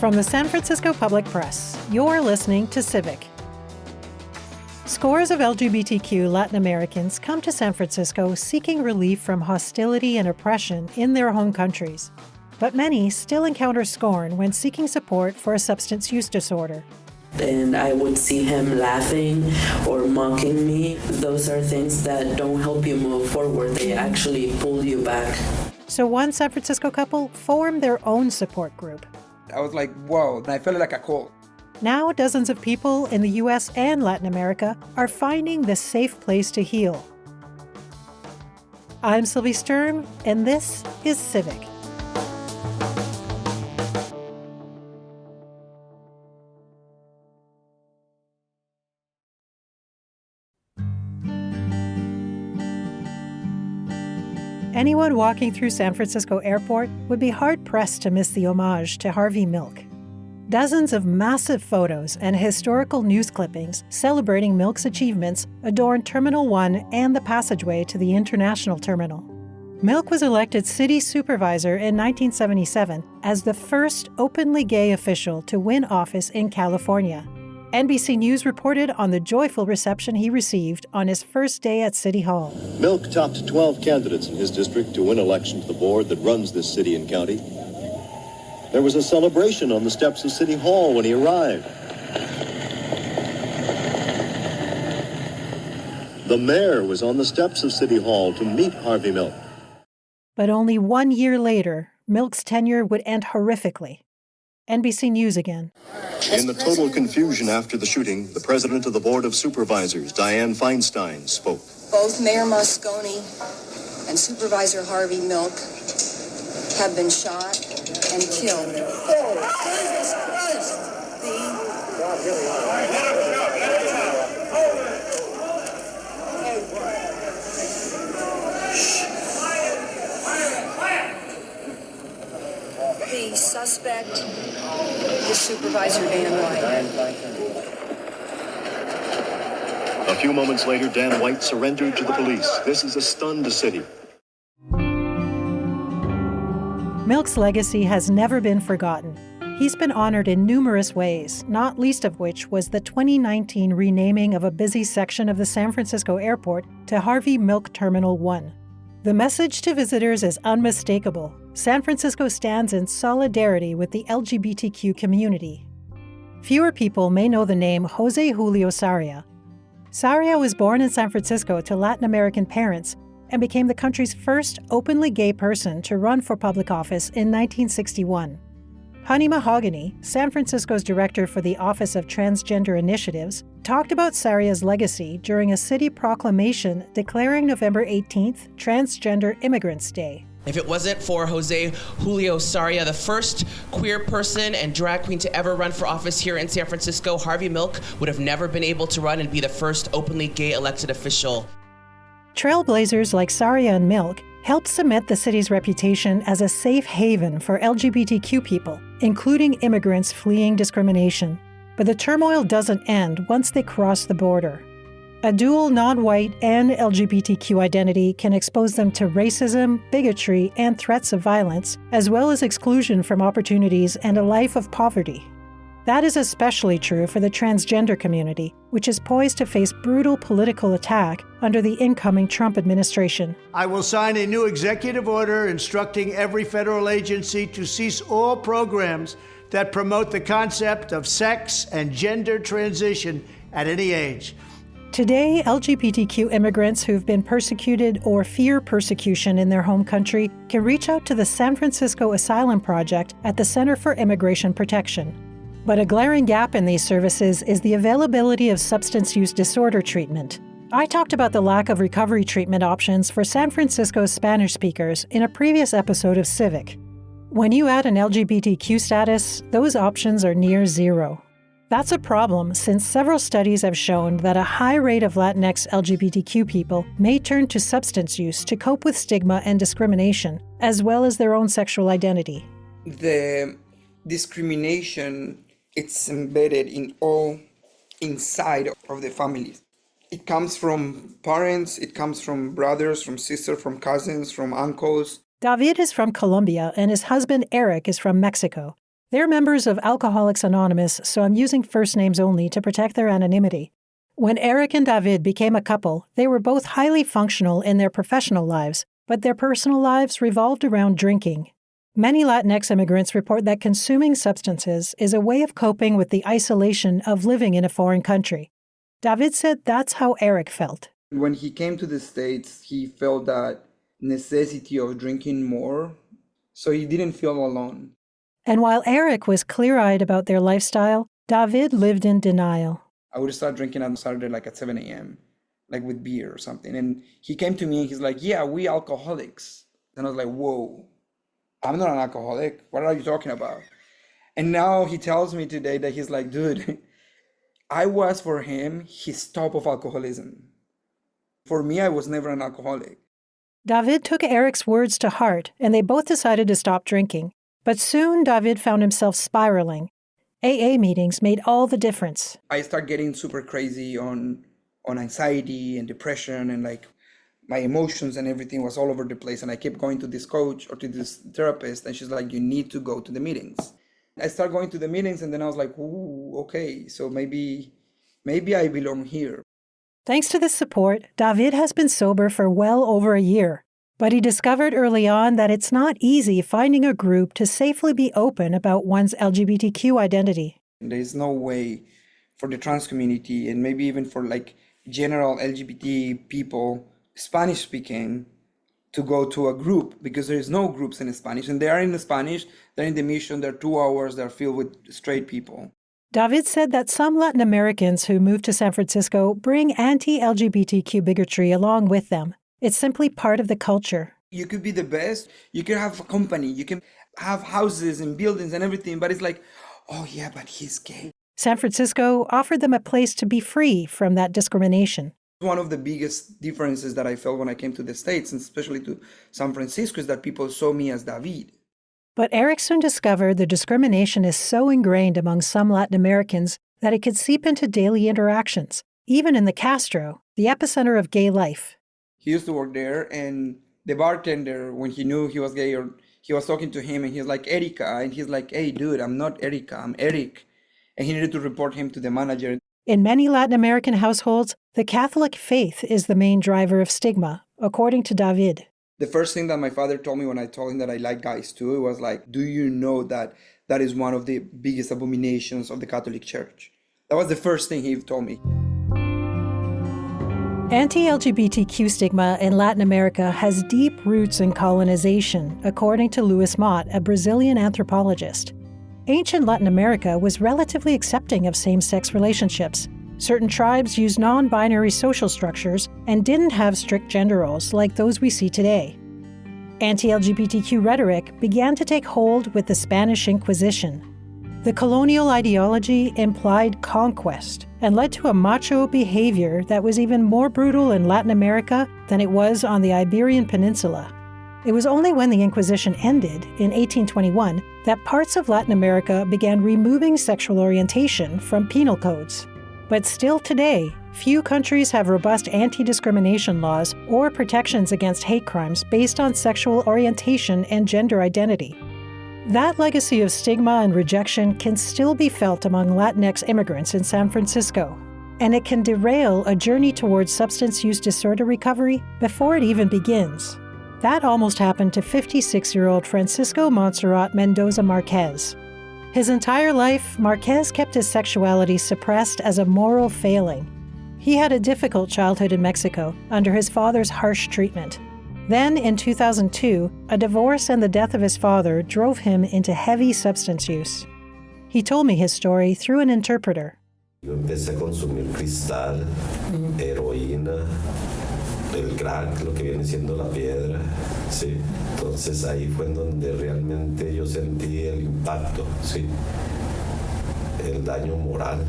From the San Francisco Public Press, you're listening to Civic. Scores of LGBTQ Latin Americans come to San Francisco seeking relief from hostility and oppression in their home countries. But many still encounter scorn when seeking support for a substance use disorder. And I would see him laughing or mocking me. Those are things that don't help you move forward. They actually pull you back. So one San Francisco couple formed their own support group. I was like, whoa, and I felt like a cult. Now dozens of people in the U.S. and Latin America are finding this safe place to heal. I'm Sylvie Sturm, and this is Civic. Anyone walking through San Francisco Airport would be hard-pressed to miss the homage to Harvey Milk. Dozens of massive photos and historical news clippings celebrating Milk's achievements adorn Terminal 1 and the passageway to the International Terminal. Milk was elected city supervisor in 1977 as the first openly gay official to win office in California. NBC News reported on the joyful reception he received on his first day at City Hall. Milk topped 12 candidates in his district to win election to the board that runs this city and county. There was a celebration on the steps of City Hall when he arrived. The mayor was on the steps of City Hall to meet Harvey Milk. But only 1 year later, Milk's tenure would end horrifically. NBC News again. In the total confusion after the shooting, the president of the Board of Supervisors, Dianne Feinstein, spoke. Both Mayor Moscone and Supervisor Harvey Milk have been shot and killed. Jesus Christ! The suspect is Supervisor Dan White. A few moments later, Dan White surrendered to the police. This is a stunned city. Milk's legacy has never been forgotten. He's been honored in numerous ways, not least of which was the 2019 renaming of a busy section of the San Francisco airport to Harvey Milk Terminal 1. The message to visitors is unmistakable. San Francisco stands in solidarity with the LGBTQ community. Fewer people may know the name Jose Julio Sarria. Sarria was born in San Francisco to Latin American parents and became the country's first openly gay person to run for public office in 1961. Honey Mahogany, San Francisco's director for the Office of Transgender Initiatives, talked about Sarria's legacy during a city proclamation declaring November 18th Transgender Immigrants Day. If it wasn't for Jose Julio Sarria, the first queer person and drag queen to ever run for office here in San Francisco, Harvey Milk would have never been able to run and be the first openly gay elected official. Trailblazers like Sarria and Milk helped cement the city's reputation as a safe haven for LGBTQ people, including immigrants fleeing discrimination. But the turmoil doesn't end once they cross the border. A dual non-white and LGBTQ identity can expose them to racism, bigotry, and threats of violence, as well as exclusion from opportunities and a life of poverty. That is especially true for the transgender community, which is poised to face brutal political attack under the incoming Trump administration. I will sign a new executive order instructing every federal agency to cease all programs that promote the concept of sex and gender transition at any age. Today, LGBTQ immigrants who've been persecuted or fear persecution in their home country can reach out to the San Francisco Asylum Project at the Center for Immigration Protection. But a glaring gap in these services is the availability of substance use disorder treatment. I talked about the lack of recovery treatment options for San Francisco's Spanish speakers in a previous episode of Civic. When you add an LGBTQ status, those options are near zero. That's a problem since several studies have shown that a high rate of Latinx LGBTQ people may turn to substance use to cope with stigma and discrimination, as well as their own sexual identity. The discrimination, it's embedded inside of the families. It comes from parents, it comes from brothers, from sisters, from cousins, from uncles. David is from Colombia and his husband Eric is from Mexico. They're members of Alcoholics Anonymous, so I'm using first names only to protect their anonymity. When Eric and David became a couple, they were both highly functional in their professional lives, but their personal lives revolved around drinking. Many Latinx immigrants report that consuming substances is a way of coping with the isolation of living in a foreign country. David said that's how Eric felt. When he came to the States, he felt that necessity of drinking more, so he didn't feel alone. And while Eric was clear-eyed about their lifestyle, David lived in denial. I would start drinking on Saturday like at 7 a.m., like with beer or something. And he came to me and he's like, yeah, we alcoholics. And I was like, whoa, I'm not an alcoholic. What are you talking about? And now he tells me today that he's like, dude, I was for him his top of alcoholism. For me, I was never an alcoholic. David took Eric's words to heart, and they both decided to stop drinking. But soon, David found himself spiraling. AA meetings made all the difference. I started getting super crazy on anxiety and depression, and like my emotions and everything was all over the place. And I kept going to this coach or to this therapist, and she's like, you need to go to the meetings. I started going to the meetings, and then I was like, ooh, okay, so maybe I belong here. Thanks to this support, David has been sober for well over a year. But he discovered early on that it's not easy finding a group to safely be open about one's LGBTQ identity. There's no way for the trans community, and maybe even for like general LGBT people, Spanish speaking, to go to a group, because there is no groups in Spanish. And they are in the Spanish, they're in the mission, they're 2 hours, they're filled with straight people. David said that some Latin Americans who moved to San Francisco bring anti-LGBTQ bigotry along with them. It's simply part of the culture. You could be the best, you can have a company, you can have houses and buildings and everything, but it's like, oh yeah, but he's gay. San Francisco offered them a place to be free from that discrimination. One of the biggest differences that I felt when I came to the States, and especially to San Francisco, is that people saw me as David. But Eric soon discovered the discrimination is so ingrained among some Latin Americans that it could seep into daily interactions, even in the Castro, the epicenter of gay life. He used to work there, and the bartender, when he knew he was gay, or he was talking to him, and he's like, Erica, and he's like, hey, dude, I'm not Erica, I'm Eric. And he needed to report him to the manager. In many Latin American households, the Catholic faith is the main driver of stigma, according to David. The first thing that my father told me when I told him that I like guys too, it was like, do you know that that is one of the biggest abominations of the Catholic Church? That was the first thing he told me. Anti-LGBTQ stigma in Latin America has deep roots in colonization, according to Luis Mott, a Brazilian anthropologist. Ancient Latin America was relatively accepting of same-sex relationships. Certain tribes used non-binary social structures and didn't have strict gender roles like those we see today. Anti-LGBTQ rhetoric began to take hold with the Spanish Inquisition. The colonial ideology implied conquest and led to a macho behavior that was even more brutal in Latin America than it was on the Iberian Peninsula. It was only when the Inquisition ended in 1821 that parts of Latin America began removing sexual orientation from penal codes. But still today, few countries have robust anti-discrimination laws or protections against hate crimes based on sexual orientation and gender identity. That legacy of stigma and rejection can still be felt among Latinx immigrants in San Francisco, and it can derail a journey towards substance use disorder recovery before it even begins. That almost happened to 56-year-old Francisco Montserrat Mendoza Marquez. His entire life, Marquez kept his sexuality suppressed as a moral failing. He had a difficult childhood in Mexico under his father's harsh treatment. Then, in 2002, a divorce and the death of his father drove him into heavy substance use. He told me his story through an interpreter. Yo empecé a consumir cristal, heroína, el crack, lo que viene siendo la piedra, sí. Entonces ahí fue en donde realmente yo sentí el impacto, sí. El daño moral,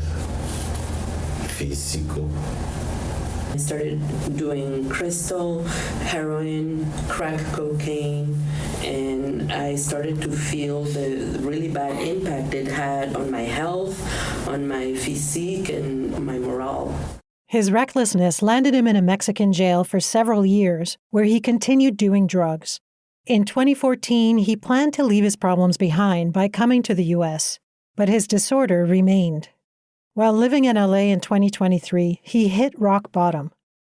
físico. I started doing crystal, heroin, crack cocaine, and I started to feel the really bad impact it had on my health, on my physique, and my morale. His recklessness landed him in a Mexican jail for several years, where he continued doing drugs. In 2014, he planned to leave his problems behind by coming to the U.S., but his disorder remained. While living in LA in 2023, he hit rock bottom.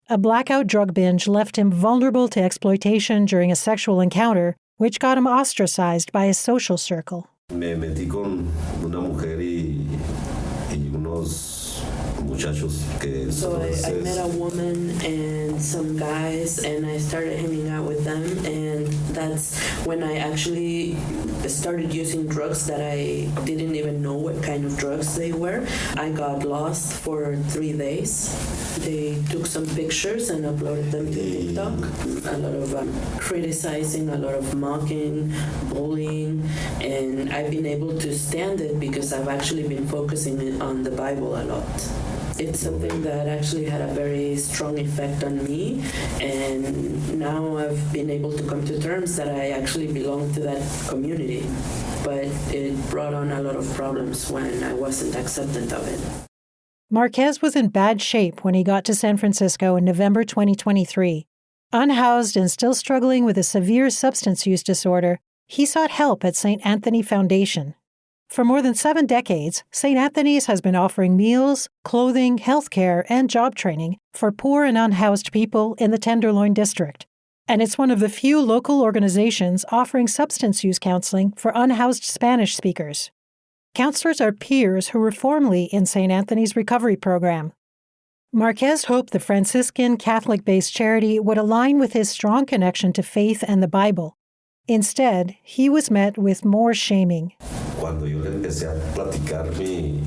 A blackout drug binge left him vulnerable to exploitation during a sexual encounter, which got him ostracized by his social circle. Me metí con una mujer y unos muchachos que So I met a woman and some guys, and I started hanging out with them, and that's when I actually started using drugs that I didn't even know what kind of drugs they were. I got lost for 3 days. They took some pictures and uploaded them to TikTok. A lot of criticizing, a lot of mocking, bullying, and I've been able to stand it because I've actually been focusing on the Bible a lot. It's something that actually had a very strong effect on me, and now I've been able to come to terms that I actually belong to that community. But it brought on a lot of problems when I wasn't acceptant of it. Marquez was in bad shape when he got to San Francisco in November 2023. Unhoused and still struggling with a severe substance use disorder, he sought help at St. Anthony Foundation. For more than 7 decades, St. Anthony's has been offering meals, clothing, healthcare, and job training for poor and unhoused people in the Tenderloin District. And it's one of the few local organizations offering substance use counseling for unhoused Spanish speakers. Counselors are peers who were formerly in St. Anthony's recovery program. Marquez hoped the Franciscan Catholic-based charity would align with his strong connection to faith and the Bible. Instead, he was met with more shaming. Cuando yo le empecé a platicar mi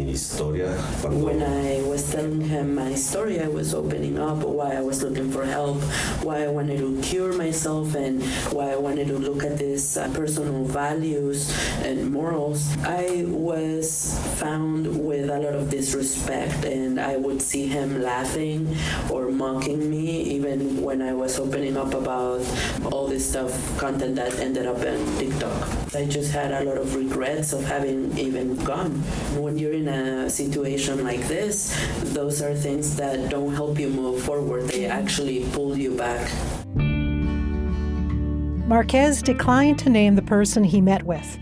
historia. When I was telling him my story, I was opening up why I was looking for help, why I wanted to cure myself, and why I wanted to look at these personal values and morals. I was found with a lot of disrespect, and I would see him laughing or mocking me, even when I was opening up about all this stuff, content that ended up on TikTok. I just had a lot of regrets of having even gone. When you're in a situation like this, those are things that don't help you move forward. They actually pull you back. Marquez declined to name the person he met with.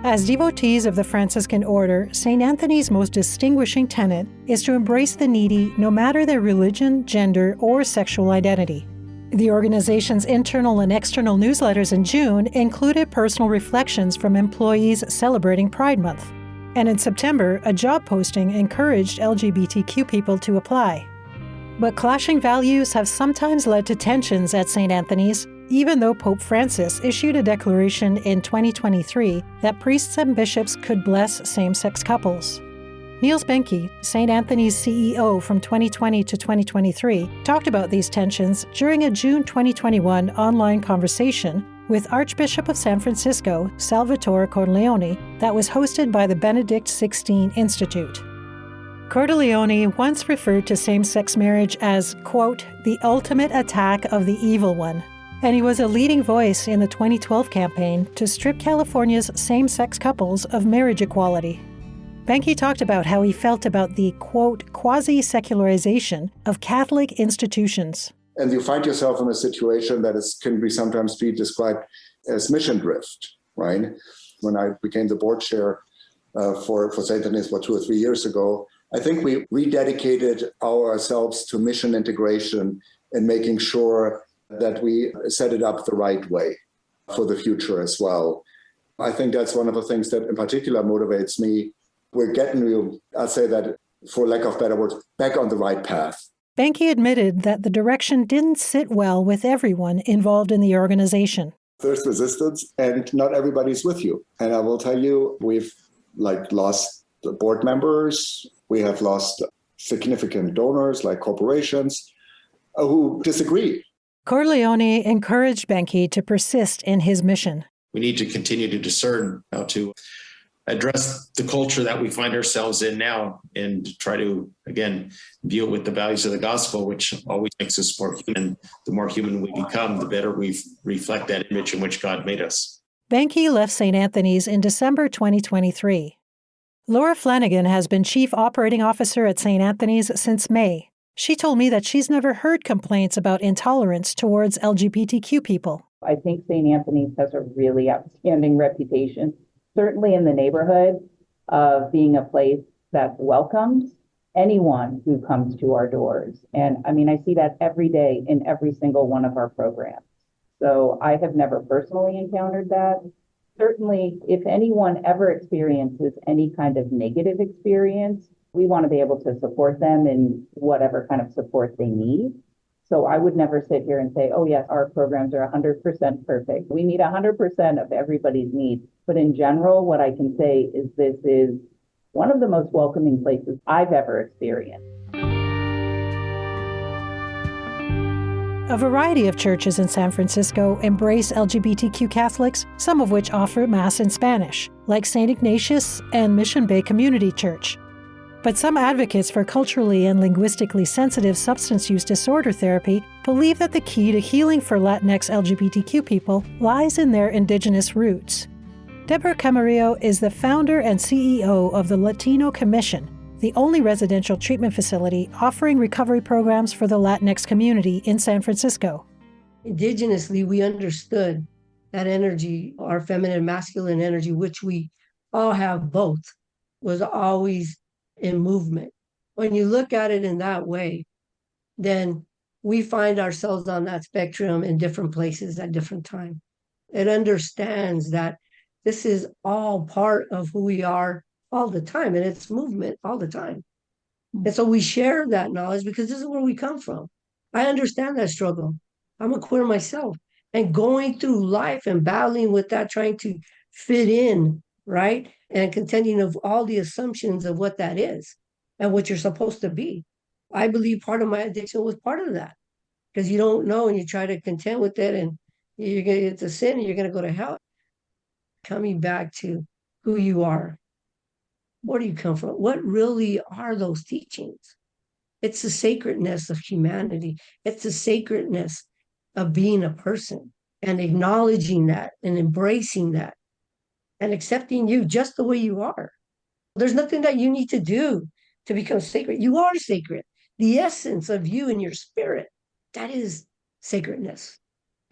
As devotees of the Franciscan order, St. Anthony's most distinguishing tenet is to embrace the needy no matter their religion, gender, or sexual identity. The organization's internal and external newsletters in June included personal reflections from employees celebrating Pride Month. And in September, a job posting encouraged LGBTQ people to apply. But clashing values have sometimes led to tensions at St. Anthony's, even though Pope Francis issued a declaration in 2023 that priests and bishops could bless same-sex couples. Niels Benke, St. Anthony's CEO from 2020 to 2023, talked about these tensions during a June 2021 online conversation with Archbishop of San Francisco, Salvatore Cordileone, that was hosted by the Benedict XVI Institute. Cordileone once referred to same-sex marriage as, quote, the ultimate attack of the evil one, and he was a leading voice in the 2012 campaign to strip California's same-sex couples of marriage equality. Benke talked about how he felt about the, quote, quasi-secularization of Catholic institutions. And you find yourself in a situation that can be sometimes be described as mission drift, right? When I became the board chair for St. Anthony's 2 or 3 years ago, I think we rededicated ourselves to mission integration and making sure that we set it up the right way for the future as well. I think that's one of the things that in particular motivates me. We're getting you, I'd say that, for lack of better words, back on the right path. Benke admitted that the direction didn't sit well with everyone involved in the organization. There's resistance, and not everybody's with you. And I will tell you, we've lost the board members. We have lost significant donors like corporations who disagree. Cordileone encouraged Benke to persist in his mission. We need to continue to discern how to address the culture that we find ourselves in now and try to, again, deal with the values of the gospel, which always makes us more human. The more human we become, the better we reflect that image in which God made us. Benke left St. Anthony's in December 2023. Laura Flanagan has been Chief Operating Officer at St. Anthony's since May. She told me that she's never heard complaints about intolerance towards LGBTQ people. I think St. Anthony's has a really outstanding reputation, certainly in the neighborhood, of being a place that welcomes anyone who comes to our doors. And I mean, I see that every day in every single one of our programs. So I have never personally encountered that. Certainly, if anyone ever experiences any kind of negative experience, we want to be able to support them in whatever kind of support they need. So I would never sit here and say, oh, yes, our programs are 100% perfect. We meet 100% of everybody's needs. But in general, what I can say is this is one of the most welcoming places I've ever experienced. A variety of churches in San Francisco embrace LGBTQ Catholics, some of which offer Mass in Spanish, like St. Ignatius and Mission Bay Community Church. But some advocates for culturally and linguistically sensitive substance use disorder therapy believe that the key to healing for Latinx LGBTQ people lies in their indigenous roots. Deborah Camarillo is the founder and CEO of the Latino Commission, the only residential treatment facility offering recovery programs for the Latinx community in San Francisco. Indigenously, we understood that energy, our feminine and masculine energy, which we all have both, was always in movement. When you look at it in that way, then we find ourselves on that spectrum in different places at different times. It understands that this is all part of who we are all the time, and it's movement all the time. And so we share that knowledge because this is where we come from. I understand that struggle. I'm a queer myself, and going through life and battling with that, trying to fit in, right? And contending of all the assumptions of what that is and what you're supposed to be. I believe part of my addiction was part of that, because you don't know and you try to contend with it, and it's a sin and you're going to go to hell. Coming back to who you are. Where do you come from? What really are those teachings? It's the sacredness of humanity. It's the sacredness of being a person and acknowledging that and embracing that and accepting you just the way you are. There's nothing that you need to do to become sacred. You are sacred. The essence of you and your spirit, that is sacredness.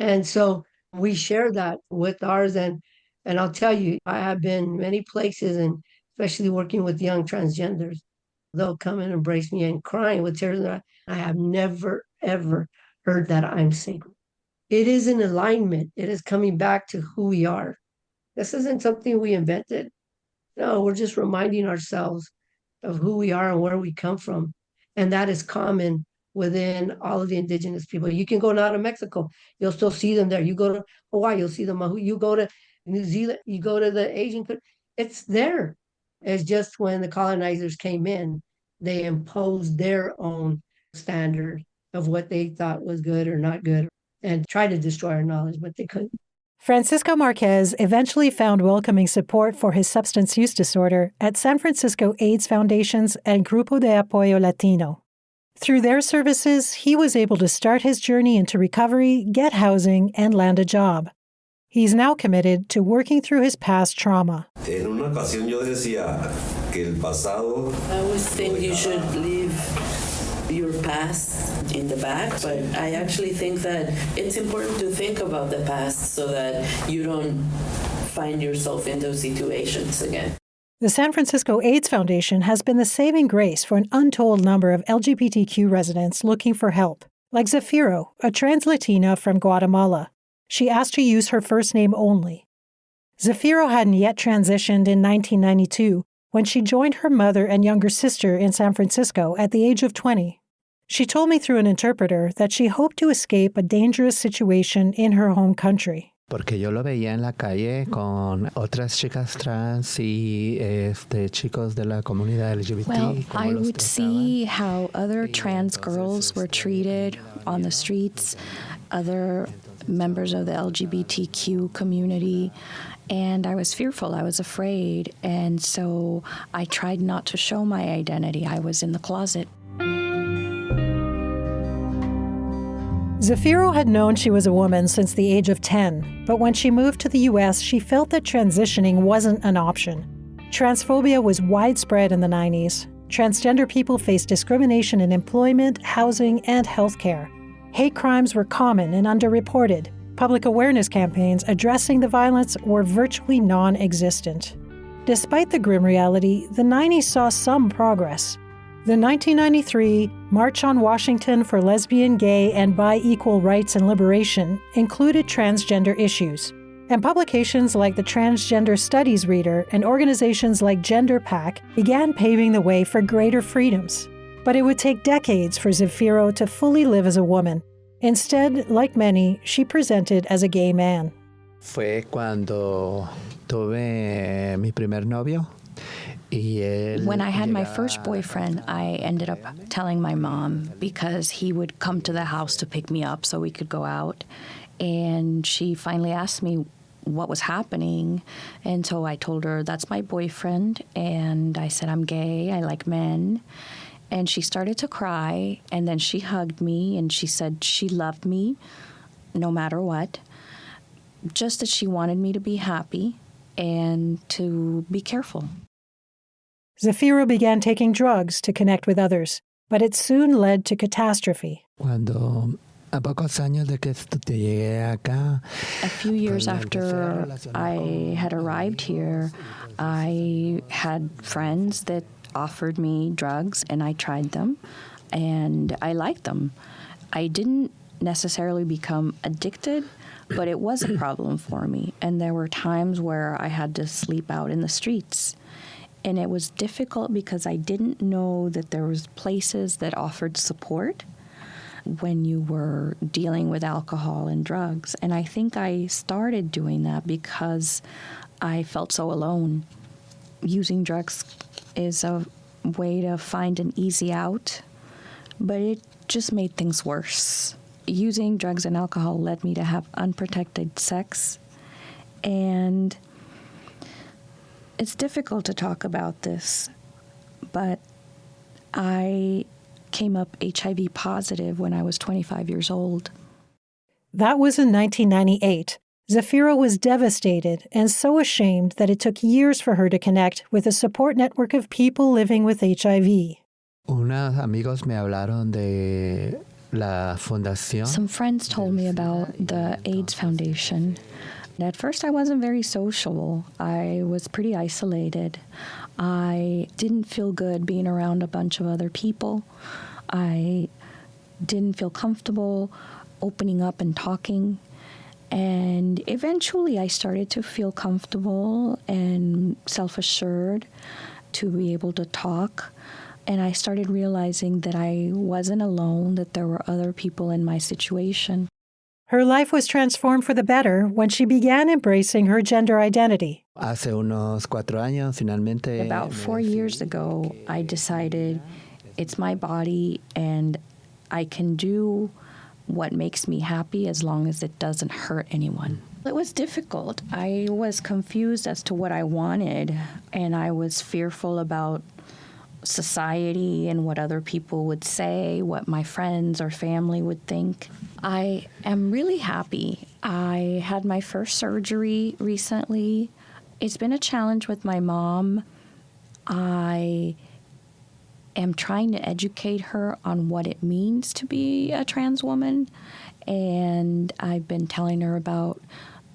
And so we share that with ours. And I'll tell you, I have been many places, and especially working with young transgenders. They'll come and embrace me and crying with tears. I have never, ever heard that I'm sacred. It is in alignment. It is coming back to who we are. This isn't something we invented. No, we're just reminding ourselves of who we are and where we come from. And that is common within all of the indigenous people. You can go now to Mexico, you'll still see them there. You go to Hawaii, you'll see them. You go to New Zealand, you go to the Asian country, it's there. It's just when the colonizers came in, they imposed their own standard of what they thought was good or not good and tried to destroy our knowledge, but they couldn't. Francisco Marquez eventually found welcoming support for his substance use disorder at San Francisco AIDS Foundation's and Grupo de Apoyo Latino. Through their services, he was able to start his journey into recovery, get housing, and land a job. He's now committed to working through his past trauma. En una ocasión yo decía que el pasado. I always think you should leave your past in the back, but I actually think that it's important to think about the past so that you don't find yourself in those situations again. The San Francisco AIDS Foundation has been the saving grace for an untold number of LGBTQ residents looking for help, like Zafiro, a trans Latina from Guatemala. She asked to use her first name only. Zafiro hadn't yet transitioned in 1992 when she joined her mother and younger sister in San Francisco at the age of 20. She told me through an interpreter that she hoped to escape a dangerous situation in her home country. Porque yo lo veía en la calle con otras chicas trans y chicos de la comunidad LGBT. Well, I would see how other trans girls were treated on the streets, other members of the LGBTQ community, and I was fearful, I was afraid, and so I tried not to show my identity. I was in the closet. Zafiro had known she was a woman since the age of 10, but when she moved to the U.S., she felt that transitioning wasn't an option. Transphobia was widespread in the 90s. Transgender people faced discrimination in employment, housing, and healthcare. Hate crimes were common and underreported, Public awareness campaigns addressing the violence were virtually non-existent. Despite the grim reality, the 90s saw some progress. The 1993 March on Washington for Lesbian, Gay, and Bi Equal Rights and Liberation included transgender issues, and publications like the Transgender Studies Reader and organizations like Gender PAC began paving the way for greater freedoms. But it would take decades for Zafiro to fully live as a woman. Instead, like many, she presented as a gay man. Fue cuando tuve mi primer novio. When I had my first boyfriend, I ended up telling my mom because he would come to the house to pick me up so we could go out. And she finally asked me what was happening. And so I told her, that's my boyfriend. And I said, I'm gay, I like men. And she started to cry. And then she hugged me and she said she loved me no matter what. Just that she wanted me to be happy and to be careful. Zafiro began taking drugs to connect with others, but it soon led to catastrophe. A pocos años de que llegué acá, a few years after I had arrived here, I had friends that offered me drugs, and I tried them, and I liked them. I didn't necessarily become addicted, but it was a problem for me, and there were times where I had to sleep out in the streets. And it was difficult because I didn't know that there was places that offered support when you were dealing with alcohol and drugs. And I think I started doing that because I felt so alone. Using drugs is a way to find an easy out, but it just made things worse. Using drugs and alcohol led me to have unprotected sex, and it's difficult to talk about this, but I came up HIV positive when I was 25 years old. That was in 1998. Zafiro was devastated and so ashamed that it took years for her to connect with a support network of people living with HIV. Unos amigos me hablaron de la fundación. Some friends told me about the AIDS Foundation. At first, I wasn't very social. I was pretty isolated. I didn't feel good being around a bunch of other people. I didn't feel comfortable opening up and talking. And eventually, I started to feel comfortable and self-assured to be able to talk. And I started realizing that I wasn't alone, that there were other people in my situation. Her life was transformed for the better when she began embracing her gender identity. Hace unos 4 años, finalmente. About 4 years ago, I decided it's my body and I can do what makes me happy as long as it doesn't hurt anyone. It was difficult. I was confused as to what I wanted, and I was fearful about society and what other people would say, what my friends or family would think. I am really happy. I had my first surgery recently. It's been a challenge with my mom. I am trying to educate her on what it means to be a trans woman, and I've been telling her about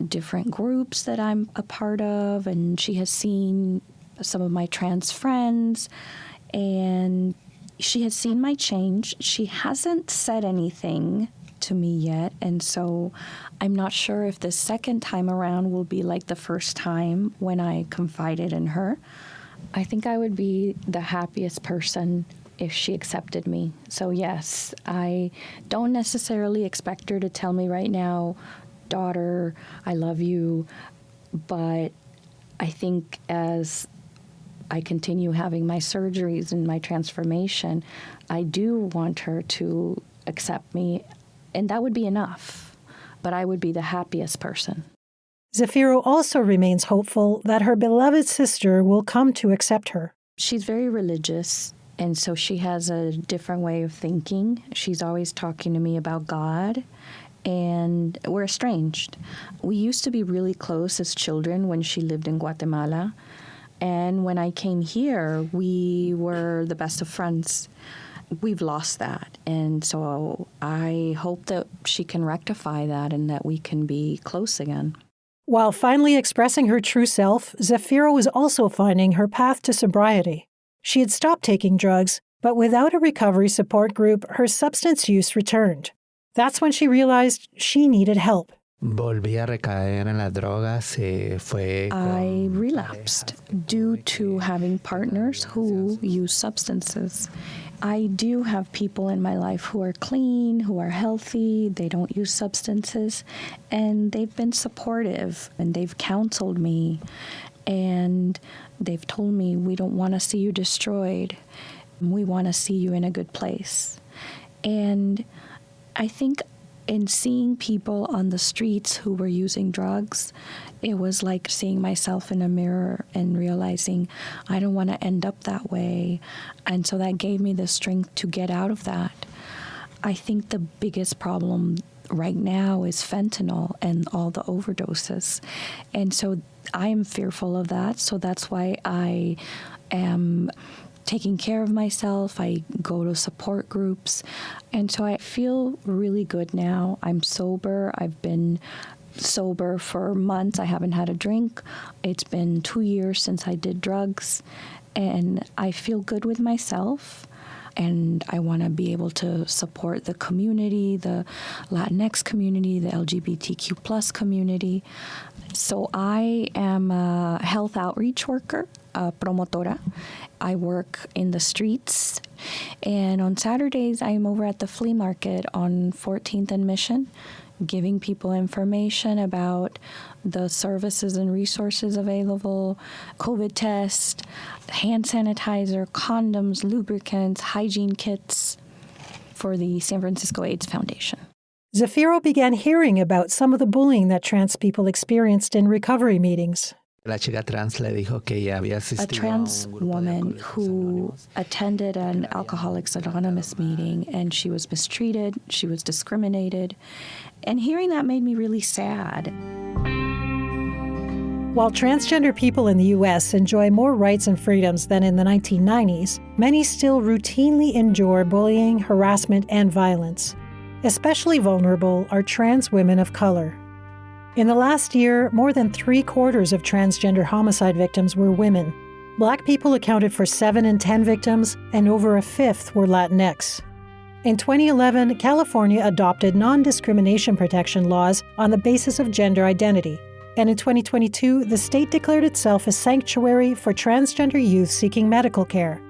different groups that I'm a part of, and she has seen some of my trans friends, and she has seen my change. She hasn't said anything to me yet, and so I'm not sure if the second time around will be like the first time when I confided in her. I think I would be the happiest person if she accepted me. So yes, I don't necessarily expect her to tell me right now, daughter, I love you, but I think as I continue having my surgeries and my transformation, I do want her to accept me, and that would be enough. But I would be the happiest person. Zafiro also remains hopeful that her beloved sister will come to accept her. She's very religious, and so she has a different way of thinking. She's always talking to me about God, and we're estranged. We used to be really close as children when she lived in Guatemala. And when I came here, we were the best of friends. we've lost that. And so I hope that she can rectify that and that we can be close again. While finally expressing her true self, Zafira was also finding her path to sobriety. She had stopped taking drugs, but without a recovery support group, her substance use returned. That's when she realized she needed help. Volví a recaer en las drogas. I relapsed due to having partners who use substances. I do have people in my life who are clean, who are healthy, they don't use substances, and they've been supportive, and they've counseled me, and they've told me, we don't want to see you destroyed. We want to see you in a good place. And I think in seeing people on the streets who were using drugs, it was like seeing myself in a mirror and realizing I don't want to end up that way. And so that gave me the strength to get out of that. I think the biggest problem right now is fentanyl and all the overdoses. And so I am fearful of that. So that's why I am taking care of myself. I go to support groups. And so I feel really good now. I'm sober. I've been sober for months. I haven't had a drink. It's been 2 years since I did drugs. And I feel good with myself. And I want to be able to support the community, the Latinx community, the LGBTQ plus community. So I am a health outreach worker, a promotora. I work in the streets. And on Saturdays, I'm over at the flea market on 14th and Mission, giving people information about the services and resources available, COVID test, hand sanitizer, condoms, lubricants, hygiene kits for the San Francisco AIDS Foundation. Zafira began hearing about some of the bullying that trans people experienced in recovery meetings. La chica trans le dijo que ella había asistido A trans woman who attended an Alcoholics Anonymous meeting, and she was mistreated, she was discriminated, and hearing that made me really sad. While transgender people in the U.S. enjoy more rights and freedoms than in the 1990s, many still routinely endure bullying, harassment, and violence. Especially vulnerable are trans women of color. In the last year, more than 3/4 of transgender homicide victims were women. Black people accounted for 7 in 10 victims, and over a fifth were Latinx. In 2011, California adopted non-discrimination protection laws on the basis of gender identity. And in 2022, the state declared itself a sanctuary for transgender youth seeking medical care.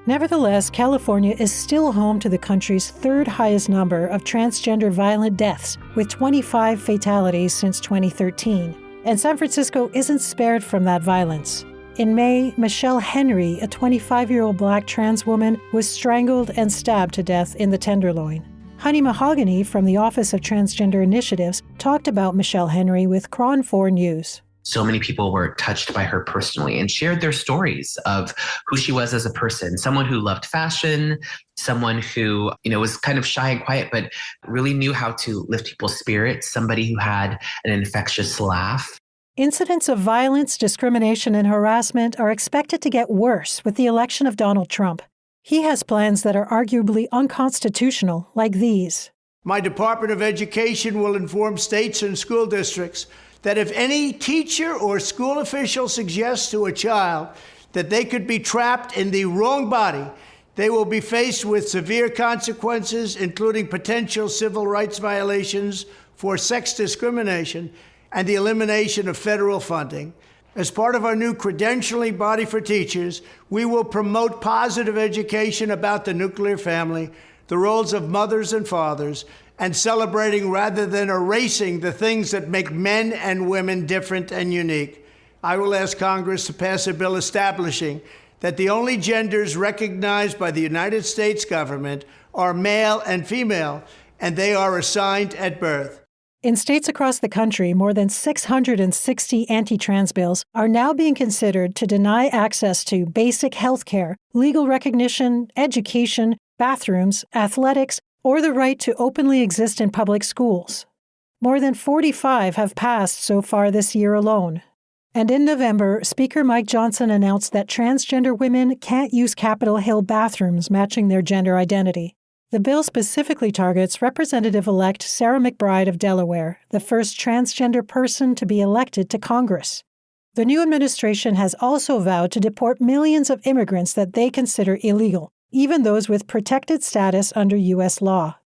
Nevertheless, California is still home to the country's third highest number of transgender violent deaths, with 25 fatalities since 2013. And San Francisco isn't spared from that violence. In May, Michelle Henry, a 25-year-old Black trans woman, was strangled and stabbed to death in the Tenderloin. Honey Mahogany from the Office of Transgender Initiatives talked about Michelle Henry with Cron 4 News. So many people were touched by her personally and shared their stories of who she was as a person, someone who loved fashion, someone who, was kind of shy and quiet, but really knew how to lift people's spirits, somebody who had an infectious laugh. Incidents of violence, discrimination, and harassment are expected to get worse with the election of Donald Trump. He has plans that are arguably unconstitutional, like these. My Department of Education will inform states and school districts that if any teacher or school official suggests to a child that they could be trapped in the wrong body, they will be faced with severe consequences, including potential civil rights violations for sex discrimination and the elimination of federal funding. As part of our new credentialing body for teachers, we will promote positive education about the nuclear family, the roles of mothers and fathers, and celebrating rather than erasing the things that make men and women different and unique. I will ask Congress to pass a bill establishing that the only genders recognized by the United States government are male and female, and they are assigned at birth. In states across the country, more than 660 anti-trans bills are now being considered to deny access to basic health care, legal recognition, education, bathrooms, athletics, or the right to openly exist in public schools. More than 45 have passed so far this year alone. And in November, Speaker Mike Johnson announced that transgender women can't use Capitol Hill bathrooms matching their gender identity. The bill specifically targets Representative-elect Sarah McBride of Delaware, the first transgender person to be elected to Congress. The new administration has also vowed to deport millions of immigrants that they consider illegal, even those with protected status under U.S. law.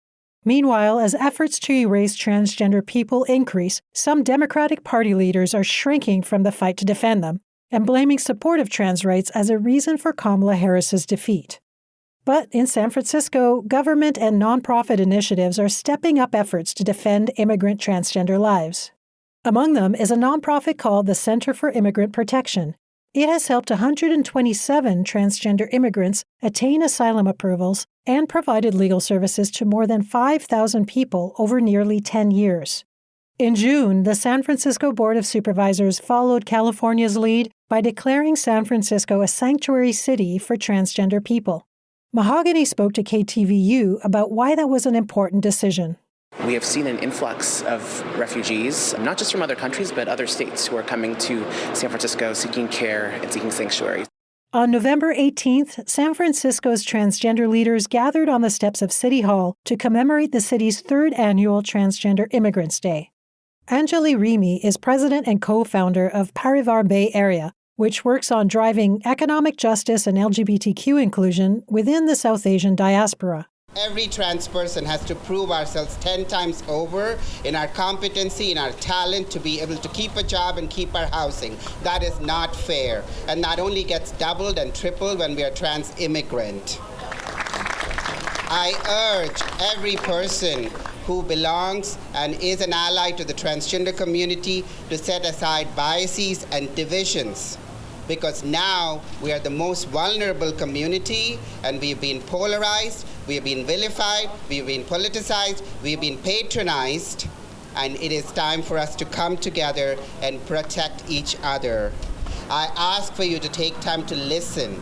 Meanwhile, as efforts to erase transgender people increase, some Democratic Party leaders are shrinking from the fight to defend them and blaming support of trans rights as a reason for Kamala Harris's defeat. But in San Francisco, government and nonprofit initiatives are stepping up efforts to defend immigrant transgender lives. Among them is a nonprofit called the Center for Immigrant Protection. It has helped 127 transgender immigrants attain asylum approvals and provided legal services to more than 5,000 people over nearly 10 years. In June, the San Francisco Board of Supervisors followed California's lead by declaring San Francisco a sanctuary city for transgender people. Mahogany spoke to KTVU about why that was an important decision. We have seen an influx of refugees, not just from other countries, but other states who are coming to San Francisco seeking care and seeking sanctuary. On November 18th, San Francisco's transgender leaders gathered on the steps of City Hall to commemorate the city's third annual Transgender Immigrants Day. Anjali Rimi is president and co-founder of Parivar Bay Area, which works on driving economic justice and LGBTQ inclusion within the South Asian diaspora. Every trans person has to prove ourselves 10 times over in our competency, in our talent to be able to keep a job and keep our housing. That is not fair. And that only gets doubled and tripled when we are trans immigrant. I urge every person who belongs and is an ally to the transgender community to set aside biases and divisions, because now we are the most vulnerable community and we've been polarized, we've been vilified, we've been politicized, we've been patronized, and it is time for us to come together and protect each other. I ask for you to take time to listen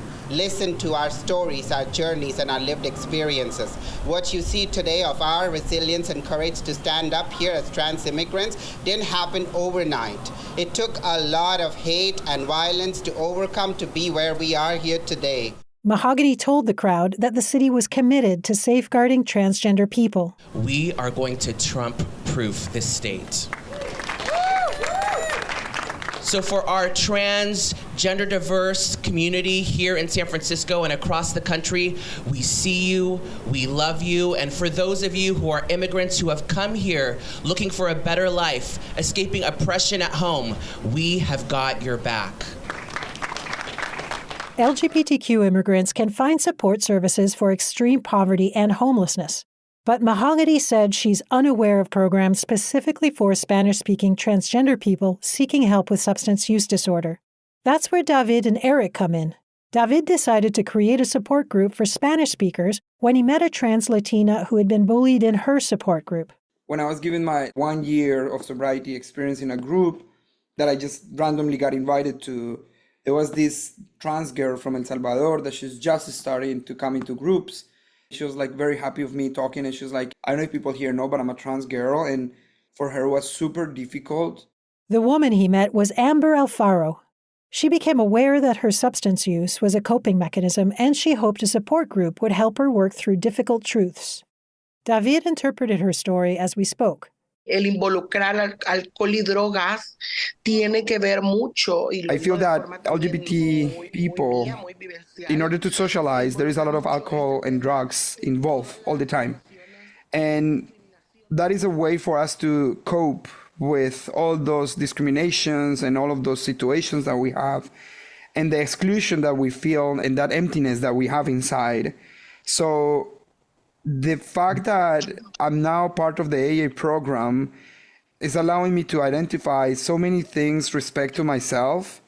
to our stories, our journeys, and our lived experiences. What you see today of our resilience and courage to stand up here as trans immigrants didn't happen overnight. It took a lot of hate and violence to overcome to be where we are here today. Mahogany told the crowd that the city was committed to safeguarding transgender people. We are going to Trump-proof this state. So for our trans, gender diverse community here in San Francisco and across the country, we see you, we love you, and for those of you who are immigrants who have come here looking for a better life, escaping oppression at home, we have got your back. LGBTQ immigrants can find support services for extreme poverty and homelessness. But Mahogany said she's unaware of programs specifically for Spanish-speaking transgender people seeking help with substance use disorder. That's where David and Eric come in. David decided to create a support group for Spanish speakers when he met a trans Latina who had been bullied in her support group. When I was given my 1 year of sobriety experience in a group that I just randomly got invited to, there was this trans girl from El Salvador that she's just starting to come into groups. She was like very happy with me talking, and she was like, I don't know if people here know, but I'm a trans girl. And for her, it was super difficult. The woman he met was Amber Alfaro. She became aware that her substance use was a coping mechanism, and she hoped a support group would help her work through difficult truths. David interpreted her story as we spoke. El involucrar alcohol y drogas tiene que ver mucho. I feel that LGBT people, in order to socialize, there is a lot of alcohol and drugs involved all the time. And that is a way for us to cope with all those discriminations and all of those situations that we have, and the exclusion that we feel and that emptiness that we have inside. So the fact that I'm now part of the AA program is allowing me to identify so many things with respect to myself.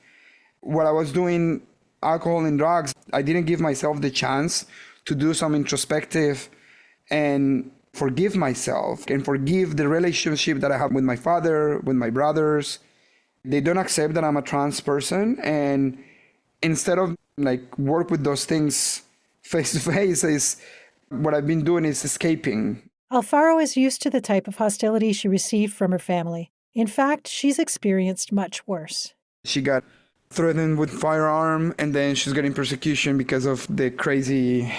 What I was doing, alcohol and drugs, I didn't give myself the chance to do some introspective and forgive myself and forgive the relationship that I have with my father, with my brothers. They don't accept that I'm a trans person, and instead of work with those things face to face, what I've been doing is escaping. Alfaro is used to the type of hostility she received from her family. In fact, she's experienced much worse. She got threatened with firearm, and then she's getting persecution because of the crazy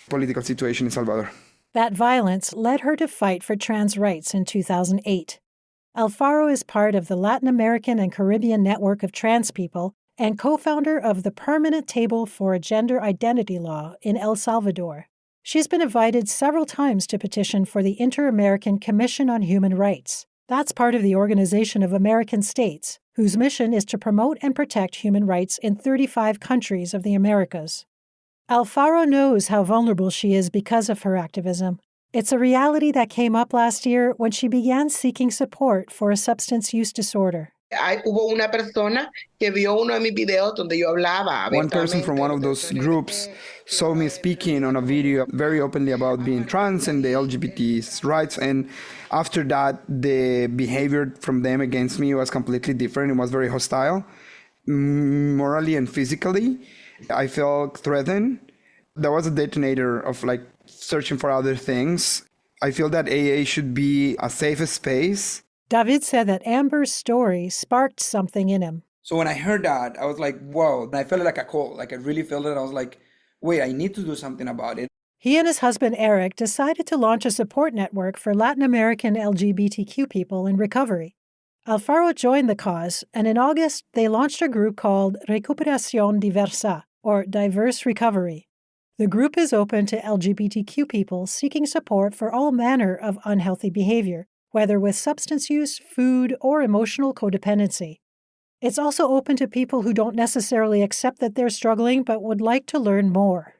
political situation in Salvador. That violence led her to fight for trans rights in 2008. Alfaro is part of the Latin American and Caribbean network of trans people and co-founder of the Permanent Table for a Gender Identity Law in El Salvador. She's been invited several times to petition for the Inter-American Commission on Human Rights. That's part of the Organization of American States, whose mission is to promote and protect human rights in 35 countries of the Americas. Alfaro knows how vulnerable she is because of her activism. It's a reality that came up last year when she began seeking support for a substance use disorder. Hubo una persona que vio uno de mis videos donde yo hablaba. One person from one of those groups saw me speaking on a video very openly about being trans and the LGBT's rights. And after that, the behavior from them against me was completely different. It was very hostile, morally and physically. I felt threatened. That was a detonator of searching for other things. I feel that AA should be a safe space. David said that Amber's story sparked something in him. So when I heard that, I was like, whoa. And I felt it like a call. I really felt it. I was like, wait, I need to do something about it. He and his husband Eric decided to launch a support network for Latin American LGBTQ people in recovery. Alfaro joined the cause, and in August, they launched a group called Recuperación Diversa, or Diverse Recovery. The group is open to LGBTQ people seeking support for all manner of unhealthy behavior, whether with substance use, food, or emotional codependency. It's also open to people who don't necessarily accept that they're struggling but would like to learn more.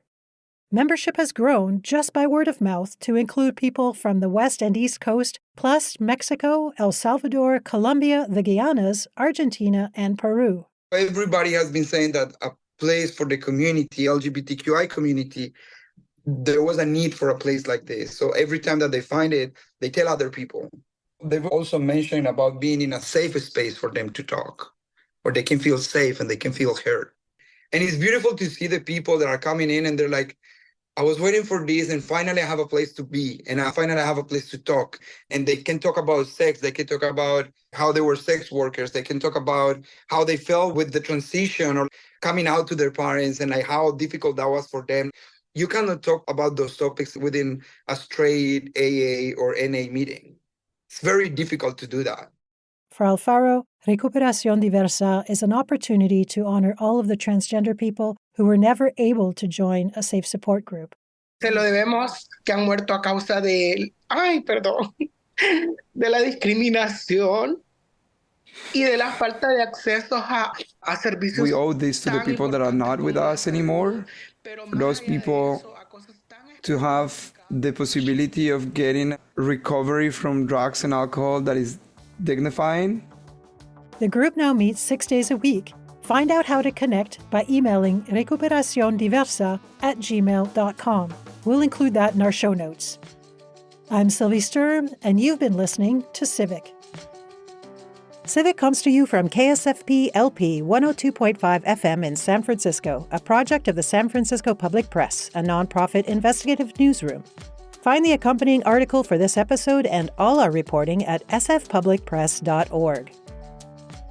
Membership has grown just by word of mouth to include people from the West and East Coast, plus Mexico, El Salvador, Colombia, the Guianas, Argentina, and Peru. Everybody has been saying that a place for the community, LGBTQI community, there was a need for a place like this. So every time that they find it, they tell other people. They've also mentioned about being in a safe space for them to talk, where they can feel safe and they can feel heard. And it's beautiful to see the people that are coming in and they're like, I was waiting for this and finally I have a place to be and I finally have a place to talk. And they can talk about sex. They can talk about how they were sex workers. They can talk about how they felt with the transition or coming out to their parents and how difficult that was for them. You cannot talk about those topics within a straight AA or NA meeting. It's very difficult to do that. For Alfaro, Recuperación Diversa is an opportunity to honor all of the transgender people who were never able to join a safe support group. Se lo debemos que han muerto a causa de la discriminación y de la falta de acceso a servicios. We owe this to the people that are not with us anymore. For those people to have the possibility of getting recovery from drugs and alcohol that is dignifying. The group now meets 6 days a week. Find out how to connect by emailing recuperaciondiversa@gmail.com. We'll include that in our show notes. I'm Sylvie Sturm, and you've been listening to Civic. Civic comes to you from KSFP LP 102.5 FM in San Francisco, a project of the San Francisco Public Press, a nonprofit investigative newsroom. Find the accompanying article for this episode and all our reporting at sfpublicpress.org.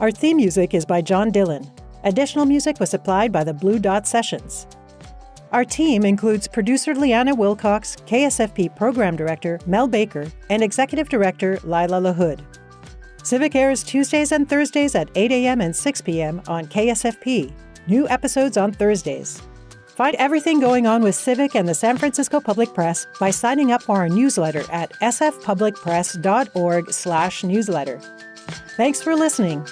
Our theme music is by John Dillon. Additional music was supplied by the Blue Dot Sessions. Our team includes producer Leanna Wilcox, KSFP Program Director Mel Baker, and Executive Director Lila LaHood. Civic airs Tuesdays and Thursdays at 8 a.m. and 6 p.m. on KSFP. New episodes on Thursdays. Find everything going on with Civic and the San Francisco Public Press by signing up for our newsletter at sfpublicpress.org/newsletter. Thanks for listening.